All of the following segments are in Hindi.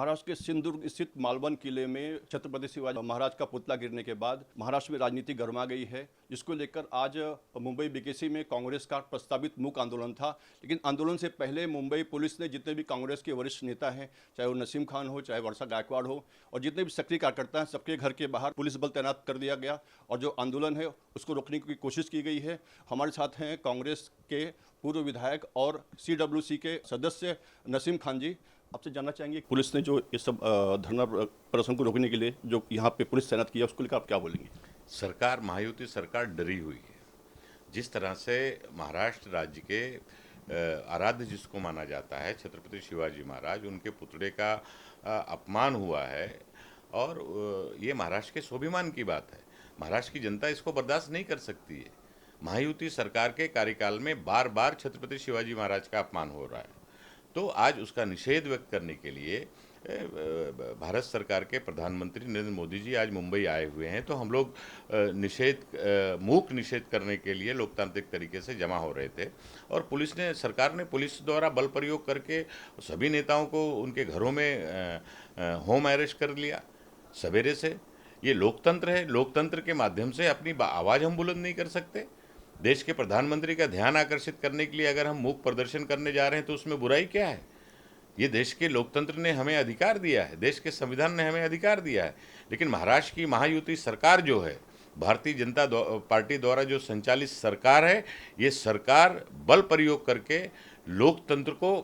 महाराष्ट्र के सिंधुदुर्ग स्थित मालवन किले में छत्रपति शिवाजी महाराज का पुतला गिरने के बाद महाराष्ट्र में राजनीति गर्मा गई है, जिसको लेकर आज मुंबई बीकेसी में कांग्रेस का प्रस्तावित मूक आंदोलन था। लेकिन आंदोलन से पहले मुंबई पुलिस ने जितने भी कांग्रेस के वरिष्ठ नेता हैं, चाहे वो नसीम खान हो, चाहे वर्षा गायकवाड़ हो, और जितने भी सक्रिय कार्यकर्ता हैं, सबके घर के बाहर पुलिस बल तैनात कर दिया गया और जो आंदोलन है उसको रोकने की कोशिश की गई है। हमारे साथ हैं कांग्रेस के पूर्व विधायक और CWC के सदस्य नसीम खान जी। आपसे जानना चाहेंगे, पुलिस ने जो ये सब धरना प्रदर्शन को रोकने के लिए जो यहाँ पे पुलिस तैनात किया, उसको लेकर आप क्या बोलेंगे? सरकार, महायुति सरकार डरी हुई है। जिस तरह से महाराष्ट्र राज्य के आराध्य जिसको माना जाता है छत्रपति शिवाजी महाराज, उनके पुतले का अपमान हुआ है और ये महाराष्ट्र के स्वाभिमान की बात है। महाराष्ट्र की जनता इसको बर्दाश्त नहीं कर सकती है। महायुति सरकार के कार्यकाल में बार बार छत्रपति शिवाजी महाराज का अपमान हो रहा है, तो आज उसका निषेध व्यक्त करने के लिए भारत सरकार के प्रधानमंत्री नरेंद्र मोदी जी आज मुंबई आए हुए हैं। तो हम लोग मूक निषेध करने के लिए लोकतांत्रिक तरीके से जमा हो रहे थे और सरकार ने पुलिस द्वारा बल प्रयोग करके सभी नेताओं को उनके घरों में होम अरेस्ट कर लिया सवेरे से। ये लोकतंत्र है। लोकतंत्र के माध्यम से अपनी आवाज़ हम बुलंद नहीं कर सकते? देश के प्रधानमंत्री का ध्यान आकर्षित करने के लिए अगर हम मूक प्रदर्शन करने जा रहे हैं तो उसमें बुराई क्या है? ये देश के लोकतंत्र ने हमें अधिकार दिया है, देश के संविधान ने हमें अधिकार दिया है। लेकिन महाराष्ट्र की महायुति सरकार जो है, भारतीय जनता पार्टी द्वारा जो संचालित सरकार है, ये सरकार बल प्रयोग करके लोकतंत्र को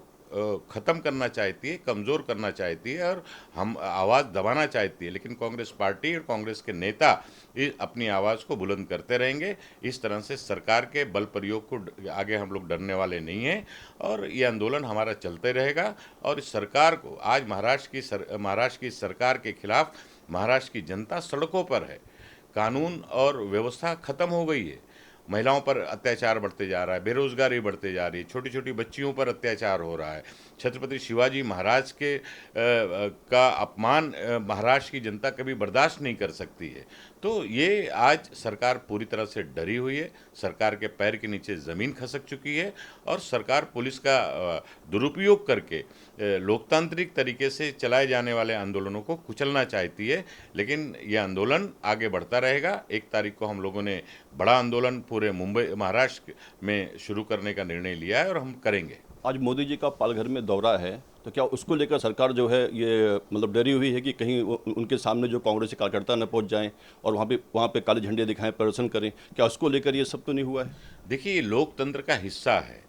ख़त्म करना चाहती है, कमज़ोर करना चाहती है और हम आवाज़ दबाना चाहती है। लेकिन कांग्रेस पार्टी और कांग्रेस के नेता अपनी आवाज़ को बुलंद करते रहेंगे। इस तरह से सरकार के बल प्रयोग को आगे हम लोग डरने वाले नहीं हैं और ये आंदोलन हमारा चलते रहेगा। और इस सरकार को आज महाराष्ट्र की सरकार के खिलाफ महाराष्ट्र की जनता सड़कों पर है। कानून और व्यवस्था ख़त्म हो गई है। महिलाओं पर अत्याचार बढ़ते जा रहा है, बेरोजगारी बढ़ते जा रही है, छोटी छोटी बच्चियों पर अत्याचार हो रहा है। छत्रपति शिवाजी महाराज का अपमान महाराष्ट्र की जनता कभी बर्दाश्त नहीं कर सकती है। तो ये आज सरकार पूरी तरह से डरी हुई है। सरकार के पैर के नीचे ज़मीन खसक चुकी है और सरकार पुलिस का दुरुपयोग करके लोकतांत्रिक तरीके से चलाए जाने वाले आंदोलनों को कुचलना चाहती है। लेकिन यह आंदोलन आगे बढ़ता रहेगा। 1 तारीख को हम लोगों ने बड़ा आंदोलन पूरे महाराष्ट्र में शुरू करने का निर्णय लिया है और हम करेंगे। आज मोदी जी का पालघर में दौरा है, तो क्या उसको लेकर सरकार जो है ये मतलब डरी हुई है कि कहीं उनके सामने जो कांग्रेसी कार्यकर्ता न पहुंच जाएं और वहाँ पे काले झंडे दिखाएं, प्रदर्शन करें? क्या उसको लेकर ये सब तो नहीं हुआ है? देखिए, ये लोकतंत्र का हिस्सा है,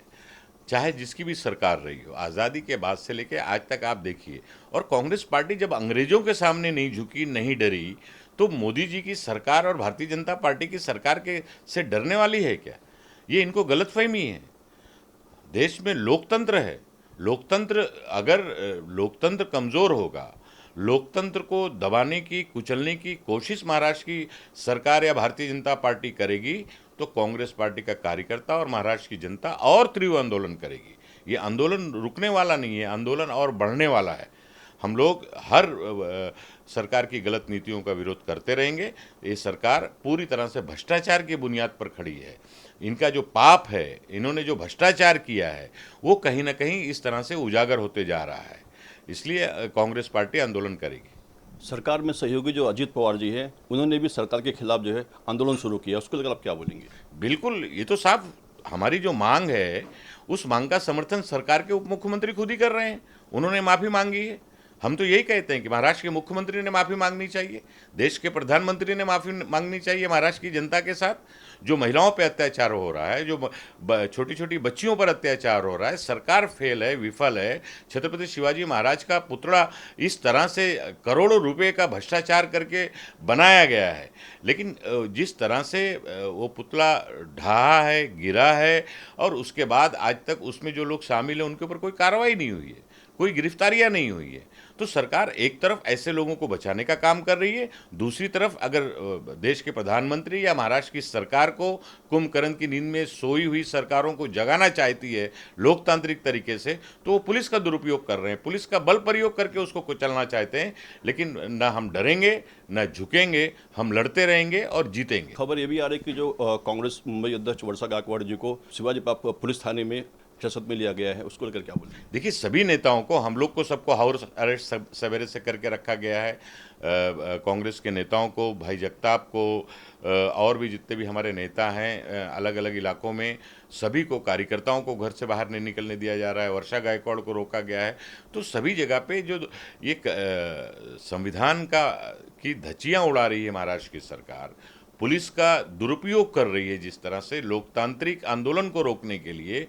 चाहे जिसकी भी सरकार रही हो। आज़ादी के बाद से लेकर आज तक आप देखिए, और कांग्रेस पार्टी जब अंग्रेजों के सामने नहीं झुकी, नहीं डरी, तो मोदी जी की सरकार और भारतीय जनता पार्टी की सरकार से डरने वाली है क्या? ये इनको गलतफहमी है। देश में लोकतंत्र है। अगर लोकतंत्र कमज़ोर होगा, लोकतंत्र को दबाने की, कुचलने की कोशिश महाराष्ट्र की सरकार या भारतीय जनता पार्टी करेगी, तो कांग्रेस पार्टी का कार्यकर्ता और महाराष्ट्र की जनता और तीव्र आंदोलन करेगी। ये आंदोलन रुकने वाला नहीं है, आंदोलन और बढ़ने वाला है। हम लोग हर सरकार की गलत नीतियों का विरोध करते रहेंगे। ये सरकार पूरी तरह से भ्रष्टाचार की बुनियाद पर खड़ी है। इनका जो पाप है, इन्होंने जो भ्रष्टाचार किया है, वो कहीं ना कहीं इस तरह से उजागर होते जा रहा है। इसलिए कांग्रेस पार्टी आंदोलन करेगी। सरकार में सहयोगी जो अजीत पवार जी हैं, उन्होंने भी सरकार के खिलाफ जो है आंदोलन शुरू किया, उसको लेकर आप क्या बोलेंगे? बिल्कुल, ये तो साफ हमारी जो मांग है, उस मांग का समर्थन सरकार के उप मुख्यमंत्री खुद ही कर रहे हैं। उन्होंने माफ़ी मांगी है। हम तो यही कहते हैं कि महाराष्ट्र के मुख्यमंत्री ने माफ़ी मांगनी चाहिए, देश के प्रधानमंत्री ने माफ़ी मांगनी चाहिए महाराष्ट्र की जनता के साथ। जो महिलाओं पर अत्याचार हो रहा है, जो छोटी छोटी बच्चियों पर अत्याचार हो रहा है, सरकार फेल है, विफल है। छत्रपति शिवाजी महाराज का पुतला इस तरह से करोड़ों रुपए का भ्रष्टाचार करके बनाया गया है, लेकिन जिस तरह से वो पुतला ढहा है, गिरा है, और उसके बाद आज तक उसमें जो लोग शामिल हैं उनके ऊपर कोई कार्रवाई नहीं हुई है, कोई गिरफ्तारियां नहीं हुई है। तो सरकार एक तरफ ऐसे लोगों को बचाने का काम कर रही है, दूसरी तरफ अगर देश के प्रधानमंत्री या महाराष्ट्र की सरकार को कुंभकर्ण की नींद में सोई हुई सरकारों को जगाना चाहती है लोकतांत्रिक तरीके से, तो वो पुलिस का दुरुपयोग कर रहे हैं, पुलिस का बल प्रयोग करके उसको कुचलना चाहते हैं। लेकिन न हम डरेंगे, न झुकेंगे, हम लड़ते रहेंगे और जीतेंगे। खबर ये भी आ रही है कि जो कांग्रेस मुंबई अध्यक्ष वर्षा गायकवाड़ जी को शिवाजी पार्क पुलिस थाने में हिरासत में लिया गया है, उसको लेकर क्या बोलें? देखिए, सभी नेताओं को, हम लोग को सबको हाउस अरेस्ट सवेरे से करके रखा गया है। कांग्रेस के नेताओं को, भाई जगताप को, और भी जितने भी हमारे नेता हैं अलग अलग इलाकों में, सभी को, कार्यकर्ताओं को घर से बाहर नहीं निकलने दिया जा रहा है। वर्षा गायकवाड़ को रोका गया है। तो सभी जगह पे जो ये संविधान की धज्जियां उड़ा रही है महाराष्ट्र की सरकार, पुलिस का दुरुपयोग कर रही है, जिस तरह से लोकतांत्रिक आंदोलन को रोकने के लिए,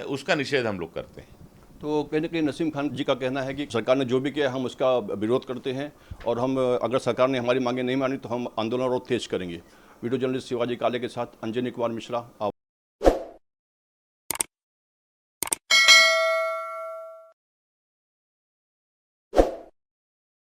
उसका निषेध हम लोग करते हैं। तो कहीं ना कहीं नसीम खान जी का कहना है कि सरकार ने जो भी किया हम उसका विरोध करते हैं और हम अगर सरकार ने हमारी मांगें नहीं मानी तो हम आंदोलन और तेज करेंगे। वीडियो जर्नलिस्ट शिवाजी काले के साथ अंजनी कुमार मिश्रा,